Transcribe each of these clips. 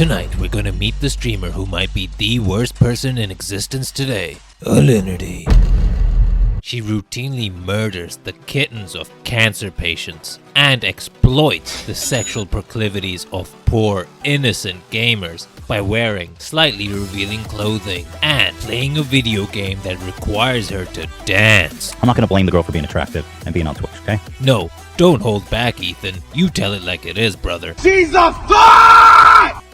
Tonight, we're gonna meet the streamer who might be the worst person in existence today, Alinity. She routinely murders the kittens of cancer patients and exploits the sexual proclivities of poor, innocent gamers by wearing slightly revealing clothing and playing a video game that requires her to dance. I'm not gonna blame the girl for being attractive and being on Twitch, okay? No, don't hold back, Ethan. You tell it like it is, brother. She's a fuck!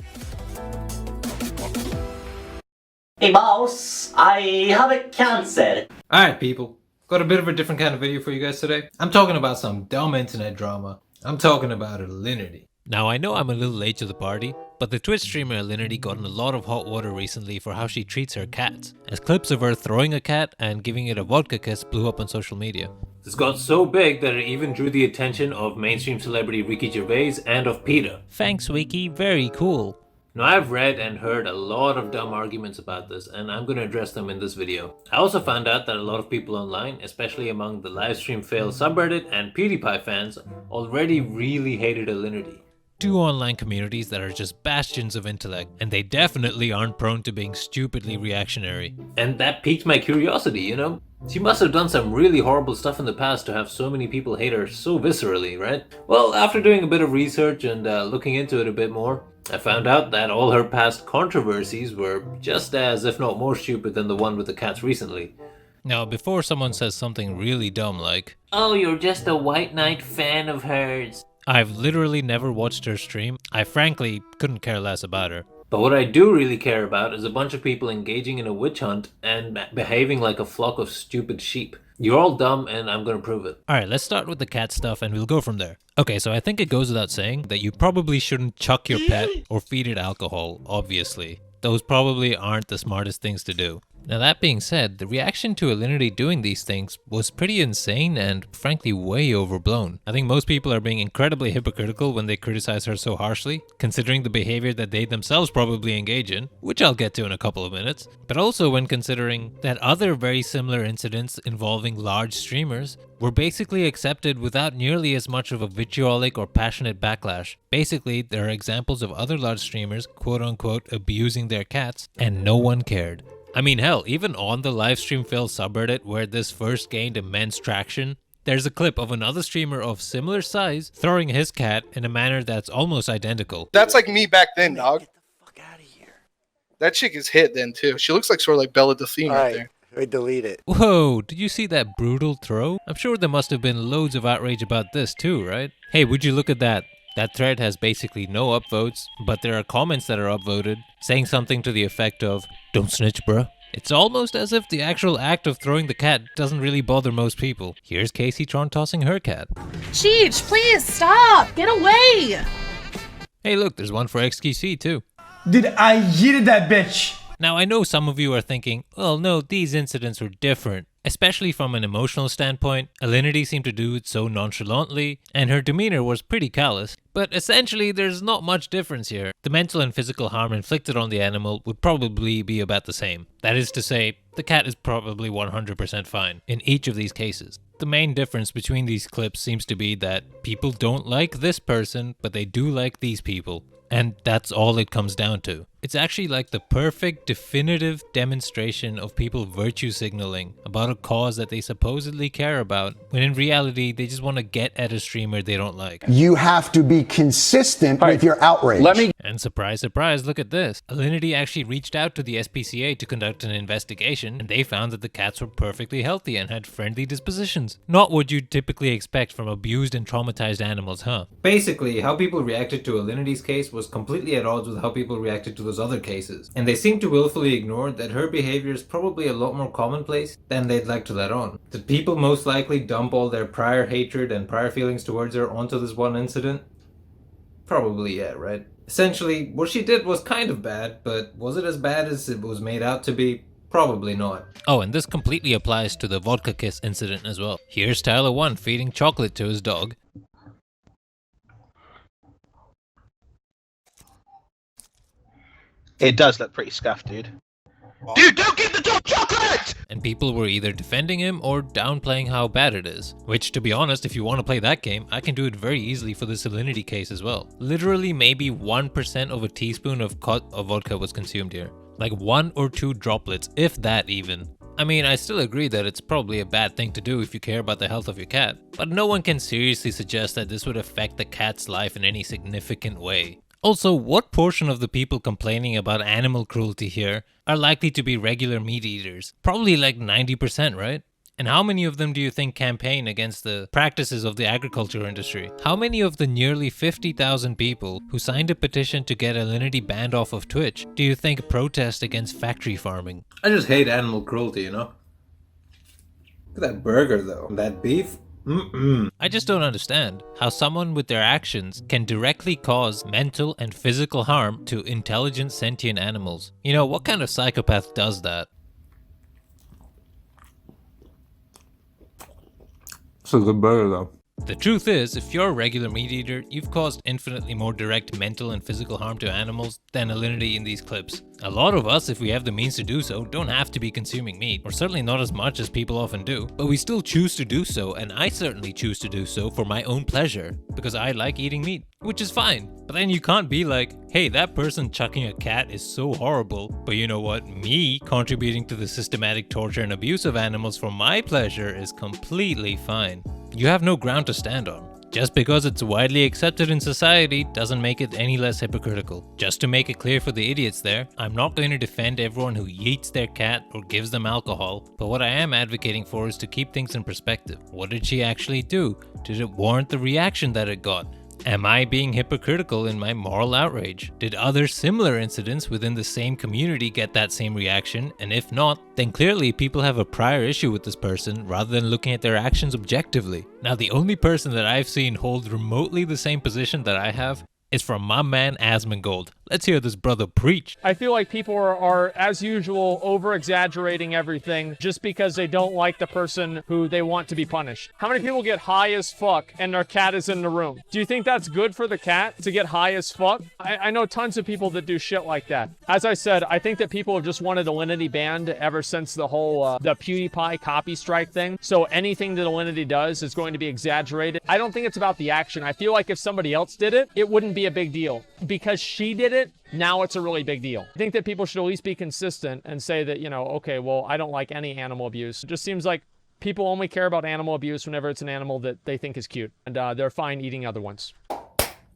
Hey boss, I have a cancer. Alright people, got a bit of a different kind of video for you guys today. I'm talking about some dumb internet drama. I'm talking about Alinity. Now I know I'm a little late to the party, but the Twitch streamer Alinity got in a lot of hot water recently for how she treats her cats, as clips of her throwing a cat and giving it a vodka kiss blew up on social media. This got so big that it even drew the attention of mainstream celebrity Ricky Gervais and of PETA. Thanks Wiki, very cool. Now I've read and heard a lot of dumb arguments about this and I'm going to address them in this video. I also found out that a lot of people online, especially among the livestreamfail subreddit and PewDiePie fans, already really hated Alinity. Two online communities that are just bastions of intellect, and they definitely aren't prone to being stupidly reactionary. And that piqued my curiosity, you know? She must have done some really horrible stuff in the past to have so many people hate her so viscerally, right? Well, after doing a bit of research and looking into it a bit more, I found out that all her past controversies were just as, if not more stupid than the one with the cats recently. Now, before someone says something really dumb like, "Oh, you're just a White Knight fan of hers," I've literally never watched her stream. I frankly couldn't care less about her. But what I do really care about is a bunch of people engaging in a witch hunt and behaving like a flock of stupid sheep. You're all dumb and I'm gonna prove it. Alright, let's start with the cat stuff and we'll go from there. Okay, so I think it goes without saying that you probably shouldn't chuck your pet or feed it alcohol, obviously. Those probably aren't the smartest things to do. Now that being said, the reaction to Alinity doing these things was pretty insane and frankly way overblown. I think most people are being incredibly hypocritical when they criticize her so harshly, considering the behavior that they themselves probably engage in, which I'll get to in a couple of minutes, but also when considering that other very similar incidents involving large streamers were basically accepted without nearly as much of a vitriolic or passionate backlash. Basically, there are examples of other large streamers quote-unquote abusing their cats and no one cared. I mean hell, even on the livestreamfail subreddit where this first gained immense traction, there's a clip of another streamer of similar size throwing his cat in a manner that's almost identical. That's like me back then, dog. Get the fuck out of here. That chick is hit then too. She looks like sort of like Bella Delphine right there. We delete it. Whoa, did you see that brutal throw? I'm sure there must have been loads of outrage about this too, right? Hey, would you look at that? That thread has basically no upvotes, but there are comments that are upvoted, saying something to the effect of, "Don't snitch, bruh." It's almost as if the actual act of throwing the cat doesn't really bother most people. Here's Casey Tron tossing her cat. Cheech, please stop! Get away! Hey look, there's one for XQC too. Dude, I yeeted that bitch! Now I know some of you are thinking, well no, these incidents were different. Especially from an emotional standpoint, Alinity seemed to do it so nonchalantly, and her demeanor was pretty callous. But essentially, there's not much difference here. The mental and physical harm inflicted on the animal would probably be about the same. That is to say, the cat is probably 100% fine in each of these cases. The main difference between these clips seems to be that people don't like this person, but they do like these people. And that's all it comes down to. It's actually like the perfect, definitive demonstration of people virtue signaling about a cause that they supposedly care about, when in reality, they just want to get at a streamer they don't like. You have to be consistent with your outrage. And surprise, surprise, look at this. Alinity actually reached out to the SPCA to conduct an investigation, and they found that the cats were perfectly healthy and had friendly dispositions. Not what you'd typically expect from abused and traumatized animals, huh? Basically, how people reacted to Alinity's case was completely at odds with how people reacted to those other cases, and they seem to willfully ignore that her behavior is probably a lot more commonplace than they'd like to let on. Did people most likely dump all their prior hatred and prior feelings towards her onto this one incident? Probably yeah, right? Essentially, what she did was kind of bad, but was it as bad as it was made out to be? Probably not. Oh, and this completely applies to the vodka kiss incident as well. Here's Tyler 1 feeding chocolate to his dog. It does look pretty scuffed, dude. Dude, don't give the dog chocolate! And people were either defending him or downplaying how bad it is. Which, to be honest, if you want to play that game, I can do it very easily for this Alinity case as well. Literally maybe 1% of a teaspoon of vodka was consumed here. Like 1 or 2 droplets, if that even. I mean, I still agree that it's probably a bad thing to do if you care about the health of your cat, but no one can seriously suggest that this would affect the cat's life in any significant way. Also, what portion of the people complaining about animal cruelty here are likely to be regular meat eaters? Probably like 90%, right? And how many of them do you think campaign against the practices of the agriculture industry? How many of the nearly 50,000 people who signed a petition to get Alinity banned off of Twitch do you think protest against factory farming? I just hate animal cruelty, you know? Look at that burger though. That beef? I just don't understand how someone with their actions can directly cause mental and physical harm to intelligent sentient animals. You know, what kind of psychopath does that? It's a good burger though. The truth is, if you're a regular meat eater, you've caused infinitely more direct mental and physical harm to animals than Alinity in these clips. A lot of us, if we have the means to do so, don't have to be consuming meat, or certainly not as much as people often do, but we still choose to do so, and I certainly choose to do so for my own pleasure, because I like eating meat, which is fine. But then you can't be like, hey, that person chucking a cat is so horrible, but you know what, me contributing to the systematic torture and abuse of animals for my pleasure is completely fine. You have no ground to stand on. Just because it's widely accepted in society doesn't make it any less hypocritical. Just to make it clear for the idiots there, I'm not going to defend everyone who yeets their cat or gives them alcohol, but what I am advocating for is to keep things in perspective. What did she actually do? Did it warrant the reaction that it got? Am I being hypocritical in my moral outrage? Did other similar incidents within the same community get that same reaction? And if not, then clearly people have a prior issue with this person rather than looking at their actions objectively. Now, the only person that I've seen hold remotely the same position that I have is from my man Asmongold. Let's hear this brother preach. I feel like people are, as usual, over-exaggerating everything just because they don't like the person who they want to be punished. How many people get high as fuck and their cat is in the room? Do you think that's good for the cat to get high as fuck? I know tons of people that do shit like that. As I said, I think that people have just wanted Alinity banned ever since the whole the PewDiePie copy strike thing. So anything that Alinity does is going to be exaggerated. I don't think it's about the action. I feel like if somebody else did it, it wouldn't be a big deal. Because she did it, now it's a really big deal. I think that people should at least be consistent and say that, you know, okay, well, I don't like any animal abuse. It just seems like people only care about animal abuse whenever it's an animal that they think is cute. And they're fine eating other ones.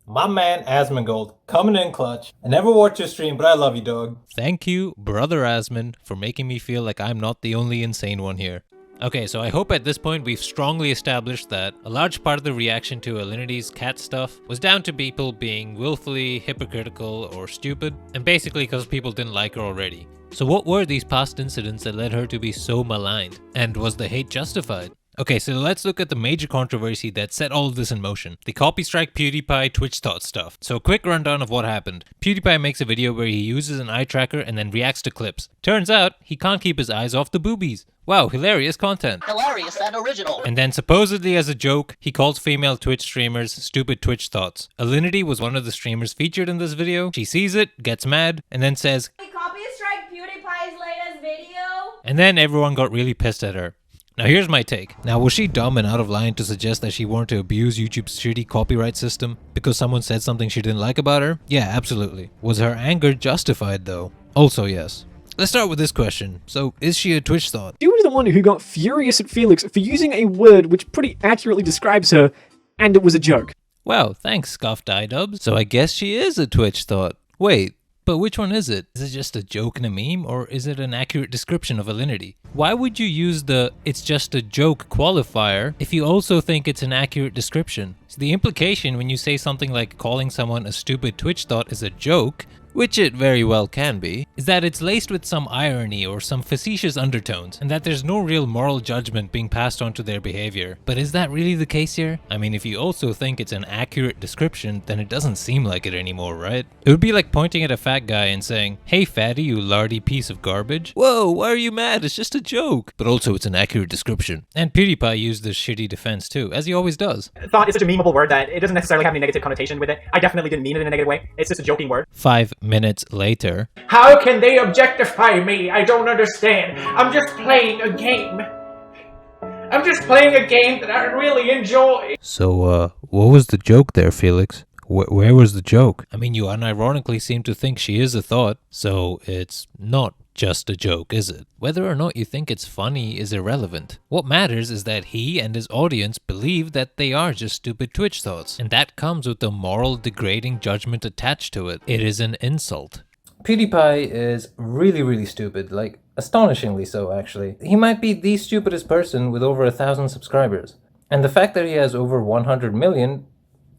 My man Asmongold, coming in clutch. I never watch your stream, but I love you, dog. Thank you, brother Asmon, for making me feel like I'm not the only insane one here. Okay, so I hope at this point we've strongly established that a large part of the reaction to Alinity's cat stuff was down to people being willfully hypocritical or stupid, and basically because people didn't like her already. So what were these past incidents that led her to be so maligned? And was the hate justified? Okay, so let's look at the major controversy that set all of this in motion. The copy strike PewDiePie Twitch thought stuff. So a quick rundown of what happened. PewDiePie makes a video where he uses an eye tracker and then reacts to clips. Turns out, he can't keep his eyes off the boobies. Wow, hilarious content. Hilarious and original. And then supposedly as a joke, he calls female Twitch streamers stupid Twitch thoughts. Alinity was one of the streamers featured in this video. She sees it, gets mad, and then says, "Copy strike PewDiePie's latest video." And then everyone got really pissed at her. Now here's my take. Now was she dumb and out of line to suggest that she wanted to abuse YouTube's shitty copyright system because someone said something she didn't like about her? Yeah, absolutely. Was her anger justified though? Also yes. Let's start with this question. So, is she a Twitch thought? She was the one who got furious at Felix for using a word which pretty accurately describes her, and it was a joke. Wow, thanks, scoffed iDubbbz. So I guess she is a Twitch thought. Wait, but which one is it? Is it just a joke and a meme, or is it an accurate description of Alinity? Why would you use the "it's just a joke" qualifier if you also think it's an accurate description? So the implication when you say something like calling someone a stupid Twitch thought is a joke, which it very well can be, is that it's laced with some irony or some facetious undertones, and that there's no real moral judgment being passed on to their behavior. But is that really the case here? I mean, if you also think it's an accurate description, then it doesn't seem like it anymore, right? It would be like pointing at a fat guy and saying, "Hey fatty, you lardy piece of garbage." Whoa, why are you mad? It's just a joke. But also it's an accurate description. And PewDiePie used this shitty defense too, as he always does. Thought is such a memeable word that it doesn't necessarily have any negative connotation with it. I definitely didn't mean it in a negative way. It's just a joking word. 5 minutes later. How can they objectify me? I don't understand. I'm just playing a game. I'm just playing a game that I really enjoy. So, what was the joke there, Felix? Where was the joke? I mean, you unironically seem to think she is a thought, so it's not just a joke, is it? Whether or not you think it's funny is irrelevant. What matters is that he and his audience believe that they are just stupid Twitch thoughts, and that comes with the moral degrading judgment attached to it. It is an insult. PewDiePie is really stupid, like astonishingly so actually. He might be the stupidest person with over 1,000 subscribers. And the fact that he has over 100 million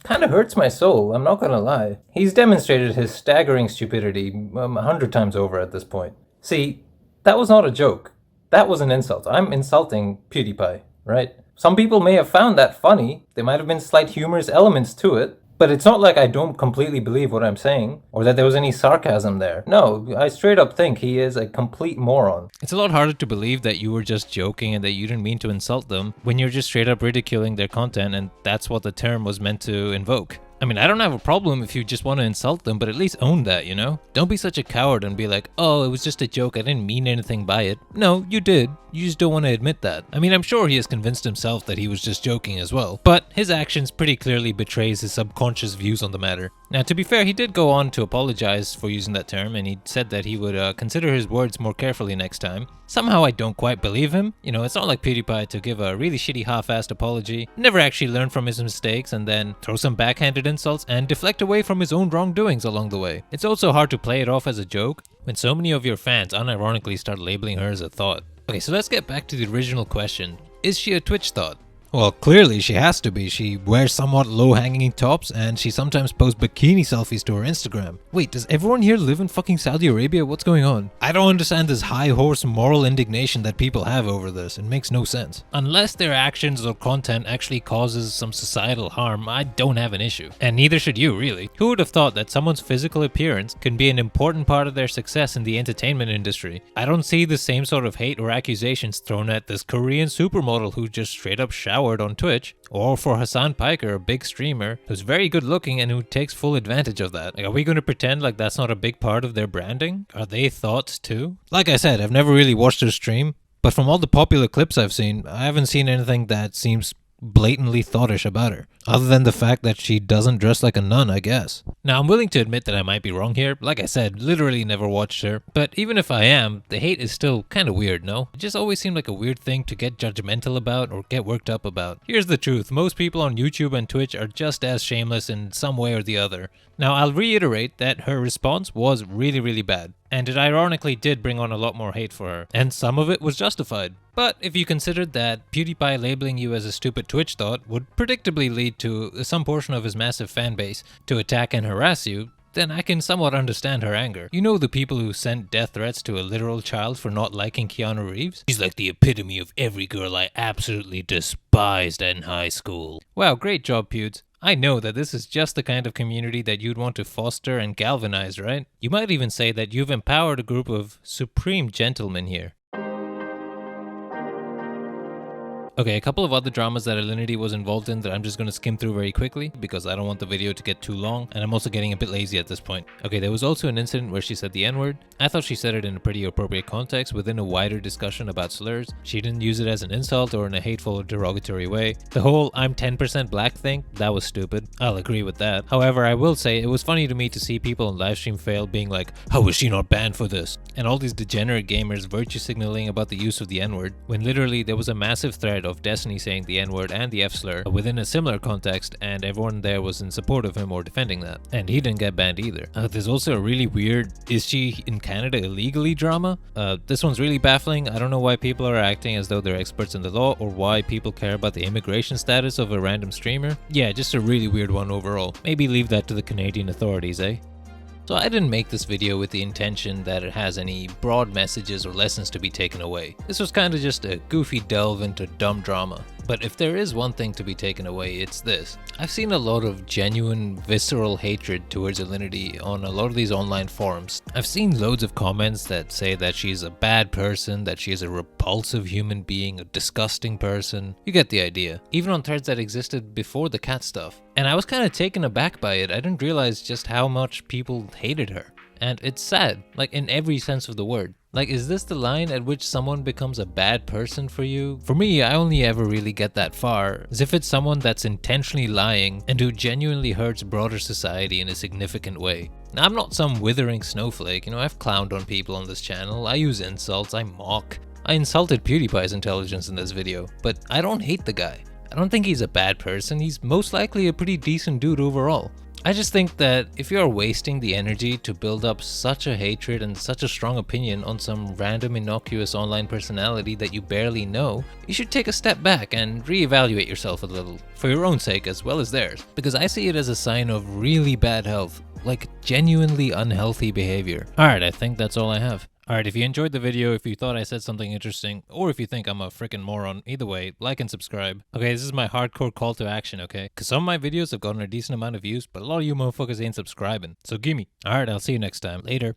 kind of hurts my soul, I'm not gonna lie. He's demonstrated his staggering stupidity 100 times over at this point. See, that was not a joke. That was an insult. I'm insulting PewDiePie, right? Some people may have found that funny. There might have been slight humorous elements to it. But it's not like I don't completely believe what I'm saying, or that there was any sarcasm there. No, I straight up think he is a complete moron. It's a lot harder to believe that you were just joking and that you didn't mean to insult them when you're just straight up ridiculing their content, and that's what the term was meant to invoke. I mean, I don't have a problem if you just want to insult them, but at least own that, you know? Don't be such a coward and be like, oh, it was just a joke, I didn't mean anything by it. No, you did. You just don't want to admit that. I mean, I'm sure he has convinced himself that he was just joking as well, but his actions pretty clearly betrays his subconscious views on the matter. Now, to be fair, he did go on to apologize for using that term, and he said that he would consider his words more carefully next time. Somehow I don't quite believe him. You know, it's not like PewDiePie to give a really shitty half-assed apology, never actually learn from his mistakes, and then throw some backhanded insults and deflect away from his own wrongdoings along the way. It's also hard to play it off as a joke when so many of your fans unironically start labeling her as a thought. Okay, so let's get back to the original question. Is she a Twitch thought? Well, clearly she has to be. She wears somewhat low-hanging tops and she sometimes posts bikini selfies to her Instagram. Wait, does everyone here live in fucking Saudi Arabia? What's going on? I don't understand this high horse moral indignation that people have over this. It makes no sense. Unless their actions or content actually causes some societal harm, I don't have an issue. And neither should you, really. Who would have thought that someone's physical appearance can be an important part of their success in the entertainment industry? I don't see the same sort of hate or accusations thrown at this Korean supermodel who just straight up showered on Twitch, or for Hassan Piker, a big streamer who's very good looking and who takes full advantage of that. Like, are we going to pretend like that's not a big part of their branding? Are they thoughts too? Like I said, I've never really watched her stream, but from all the popular clips I've seen, I haven't seen anything that seems blatantly thoughtish about her, other than the fact that she doesn't dress like a nun, I guess. Now, I'm willing to admit that I might be wrong here. Like I said, literally never watched her, but even if I am, the hate is still kind of weird, no? It just always seemed like a weird thing to get judgmental about or get worked up about. Here's the truth, most people on YouTube and Twitch are just as shameless in some way or the other. Now, I'll reiterate that her response was really bad, and it ironically did bring on a lot more hate for her, and some of it was justified. But if you considered that PewDiePie labeling you as a stupid Twitch thought would predictably lead to some portion of his massive fan base to attack and harass you, then I can somewhat understand her anger. You know, the people who sent death threats to a literal child for not liking Keanu Reeves? He's like the epitome of every girl I absolutely despised in high school. Wow, great job, Pewds. I know that this is just the kind of community that you'd want to foster and galvanize, right? You might even say that you've empowered a group of supreme gentlemen here. Okay, a couple of other dramas that Alinity was involved in that I'm just going to skim through very quickly because I don't want the video to get too long, and I'm also getting a bit lazy at this point. Okay, there was also an incident where she said the N-word. I thought she said it in a pretty appropriate context within a wider discussion about slurs. She didn't use it as an insult or in a hateful or derogatory way. The whole I'm 10% black thing, that was stupid. I'll agree with that. However, I will say it was funny to me to see people in livestreamfail being like, how was she not banned for this? And all these degenerate gamers virtue signaling about the use of the N-word when literally there was a massive thread of Destiny saying the N-word and the F-slur within a similar context, and everyone there was in support of him or defending that. And he didn't get banned either. There's also a really weird is she in Canada illegally drama. This one's really baffling. I don't know why people are acting as though they're experts in the law or why people care about the immigration status of a random streamer. Yeah, just a really weird one overall. Maybe leave that to the Canadian authorities, eh? So I didn't make this video with the intention that it has any broad messages or lessons to be taken away. This was kind of just a goofy delve into dumb drama. But if there is one thing to be taken away, it's this. I've seen a lot of genuine, visceral hatred towards Alinity on a lot of these online forums. I've seen loads of comments that say that she's a bad person, that she is a repulsive human being, a disgusting person. You get the idea. Even on threads that existed before the cat stuff. And I was kind of taken aback by it. I didn't realize just how much people hated her. And it's sad, like in every sense of the word. Like, is this the line at which someone becomes a bad person for you? For me, I only ever really get that far, as if it's someone that's intentionally lying and who genuinely hurts broader society in a significant way. Now, I'm not some withering snowflake, you know, I've clowned on people on this channel, I use insults, I mock. I insulted PewDiePie's intelligence in this video, but I don't hate the guy. I don't think he's a bad person, he's most likely a pretty decent dude overall. I just think that if you're wasting the energy to build up such a hatred and such a strong opinion on some random innocuous online personality that you barely know, you should take a step back and reevaluate yourself a little, for your own sake as well as theirs, because I see it as a sign of really bad health, like genuinely unhealthy behavior. Alright, I think that's all I have. Alright, if you enjoyed the video, if you thought I said something interesting, or if you think I'm a freaking moron, either way, like and subscribe. Okay, this is my hardcore call to action, okay? Cause some of my videos have gotten a decent amount of views, but a lot of you motherfuckers ain't subscribing. So gimme. Alright, I'll see you next time. Later.